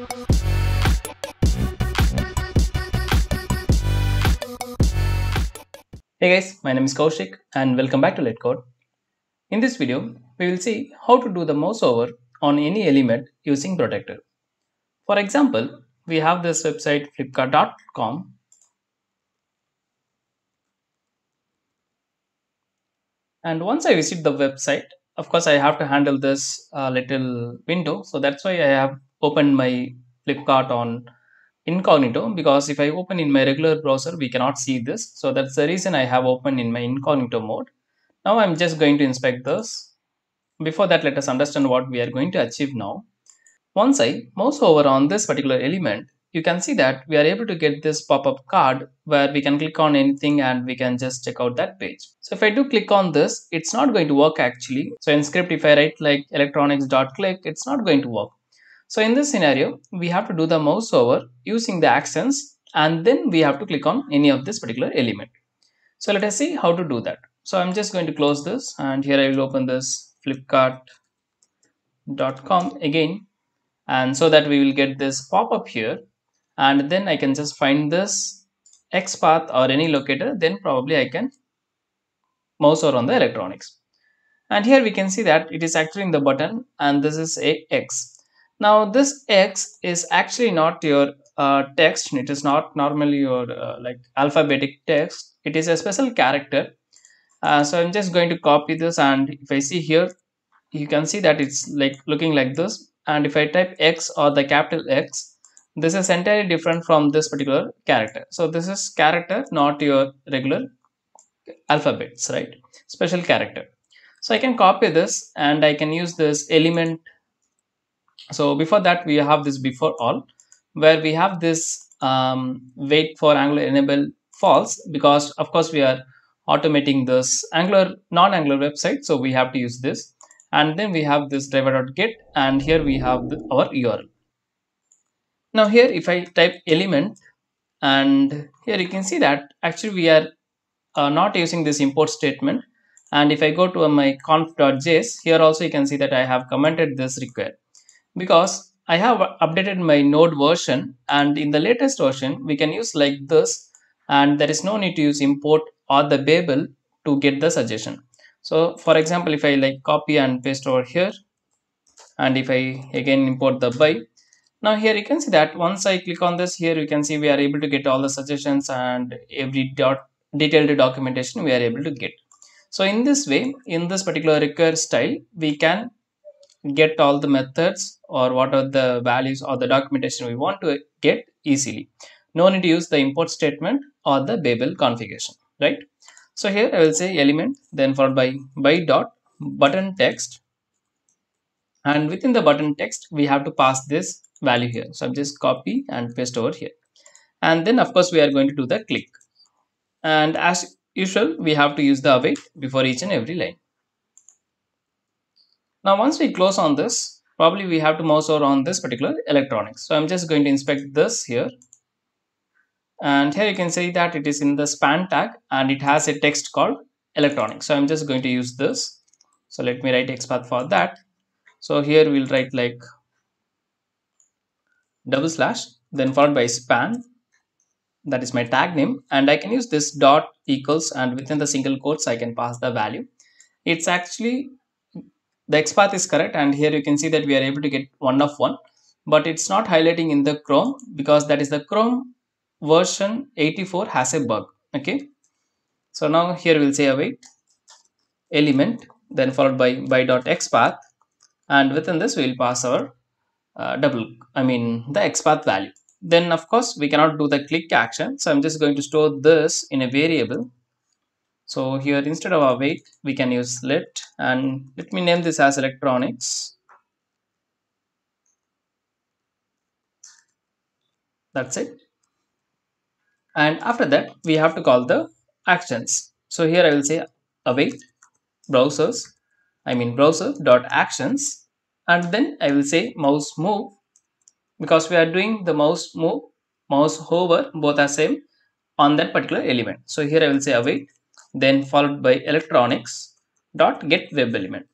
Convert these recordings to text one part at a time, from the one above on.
Hey guys, my name is Kaushik and welcome back to LetCode. In this video, we will see how to do the mouse over on any element using Protector. For example, we have this website flipkart.com, and once I visit the website, of course I have to handle this little window. So that's why I have opened my Flipkart on incognito, because if I open in my regular browser we cannot see this. So that's the reason I have opened in my incognito mode. Now I'm just going to inspect this. Before that, let us understand what we are going to achieve now. Once I mouse over on this particular element, you can see that we are able to get this pop-up card where we can click on anything and we can just check out that page. So if I do click on this, it's not going to work actually. So in script, if I write like electronics.click, it's not going to work. So in this scenario, we have to do the mouse over using the actions, and then we have to click on any of this particular element. So let us see how to do that. So I'm just going to close this, and here I will open this flipkart.com again, and so that we will get this pop-up here, and then I can just find this XPath or any locator, then probably I can mouse over on the electronics. And here we can see that it is actually in the button, and this is a X. Now this X is actually not your text. It is not normally your like alphabetic text. It is a special character. So I'm just going to copy this, and if I see here, you can see that it's like looking like this. And if I type X or the capital X, this is entirely different from this particular character. So this is character, not your regular alphabets, right? Special character. So I can copy this and I can use this element. So before that, we have this before all, where we have this wait for Angular enable false, because of course we are automating this Angular non-Angular website, so we have to use this. And then we have this driver.get, and here we have our URL. Now here if I type element, and here you can see that actually we are not using this import statement. And if I go to my conf.js, here also you can see that I have commented this require, because I have updated my node version, and in the latest version we can use like this, and there is no need to use import or the Babel to get the suggestion. So for example, if I like copy and paste over here, and if I again import the by, now here you can see that once I click on this, here you can see we are able to get all the suggestions and every detailed documentation we are able to get. So in this way, in this particular require style, we can get all the methods or what are the values or the documentation we want to get easily. No need to use the import statement or the Babel configuration, right? So here I will say element, then followed by dot button text, and within the button text we have to pass this value here. So I'm just copy and paste over here, and then of course we are going to do the click, and as usual we have to use the await before each and every line. Now once we close on this, probably we have to mouse over on this particular electronics. So I'm just going to inspect this here, and here you can see that it is in the span tag and it has a text called electronics. So I'm just going to use this. So let me write XPath for that. So here we'll write like double slash, then followed by span, that is my tag name, and I can use this dot equals, and within the single quotes I can pass the value. It's actually the XPath is correct, and here you can see that we are able to get 1 of 1, but it's not highlighting in the Chrome because that is the Chrome version 84 has a bug. Okay, so now here we'll say await element, then followed by dot XPath, and within this we'll pass our the XPath value. Then of course we cannot do the click action, so I'm just going to store this in a variable. So here instead of await we can use let, and let me name this as electronics. That's it. And after that we have to call the actions. So here I will say await browser dot actions, and then I will say mouse move, because we are doing the mouse move, mouse hover, both are same on that particular element. So here I will say await, then followed by electronics dot get web element.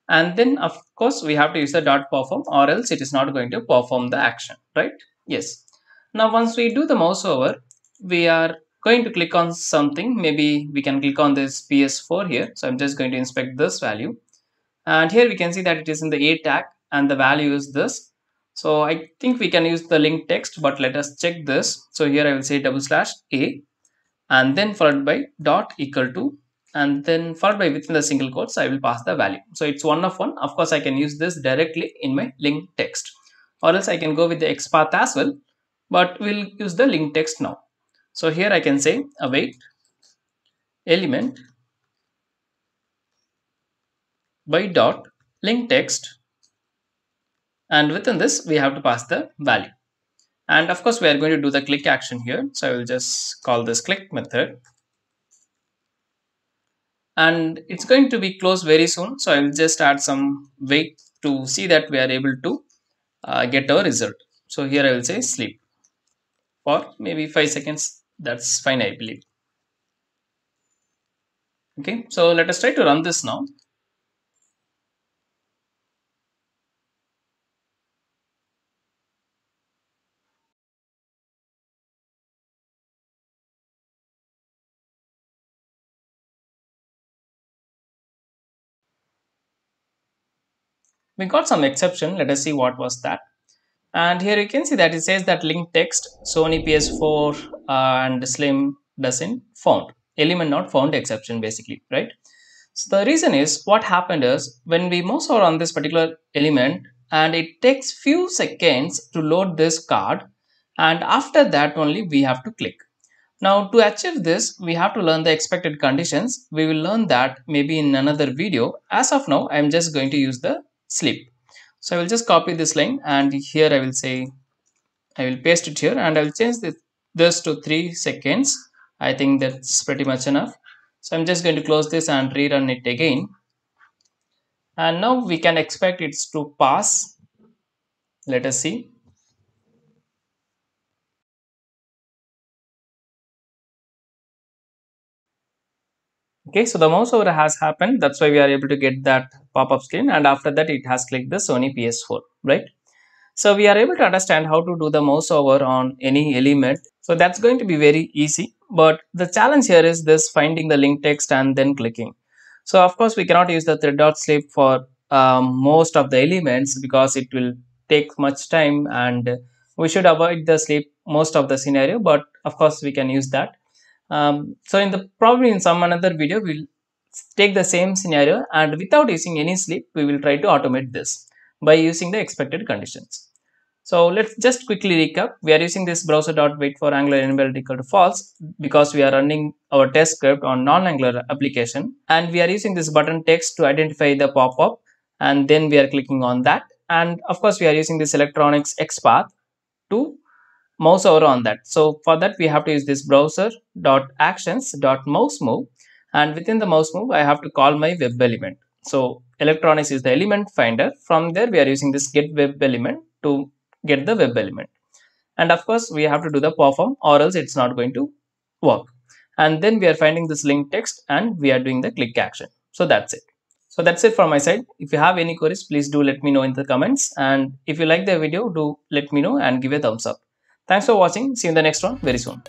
And then of course we have to use the dot perform, or else it is not going to perform the action, right? Yes. Now once we do the mouse over, we are going to click on something. Maybe we can click on this PS4 here. So I'm just going to inspect this value, and here we can see that it is in the A tag and the value is this. So I think we can use the link text, but let us check this. So here I will say /A, and then followed by dot equal to, and then followed by within the single quotes I will pass the value. So it's 1 of 1. Of course I can use this directly in my link text, or else I can go with the XPath as well, but we'll use the link text now. So here I can say await element by dot link text, and within this we have to pass the value. And of course we are going to do the click action here. So I will just call this click method, and it's going to be closed very soon. So I will just add some wait to see that we are able to get our result. So here I will say sleep for maybe 5 seconds. That's fine, I believe. Okay, so let us try to run this now. We got some exception. Let us see what was that. And here you can see that it says that link text Sony PS4 and Slim doesn't found, element not found exception basically, right? So the reason is, what happened is when we mouse over on this particular element, and it takes few seconds to load this card, and after that only we have to click. Now to achieve this, we have to learn the expected conditions. We will learn that maybe in another video. As of now, I am just going to use the sleep. So I will just copy this line, and here I will say, I will paste it here, and I will change this to 3 seconds. I think that's pretty much enough. So I'm just going to close this and rerun it again. And now we can expect it to pass. Let us see. Okay, so the mouse over has happened. That's why we are able to get that pop-up screen. And after that, it has clicked the Sony PS4, right? So we are able to understand how to do the mouse over on any element. So that's going to be very easy. But the challenge here is this finding the link text and then clicking. So of course we cannot use the thread.sleep for most of the elements, because it will take much time, and we should avoid the sleep most of the scenario. But of course we can use that. So in the probably in some another video we'll take the same scenario, and without using any sleep we will try to automate this by using the expected conditions. So let's just quickly recap. We are using this browser.wait for Angular element equal to false, because we are running our test script on non-Angular application, and we are using this button text to identify the pop-up, and then we are clicking on that. And of course we are using this electronics XPath to mouse over on that. So for that we have to use this browser.actions.mousemove, and within the mouse move I have to call my web element. So electronics is the element finder. From there we are using this get web element to get the web element, and of course we have to do the perform, or else it's not going to work. And then we are finding this link text, and we are doing the click action. So that's it. So that's it from my side. If you have any queries, please do let me know in the comments, and if you like the video, do let me know and give a thumbs up. Thanks for watching. See you in the next one very soon.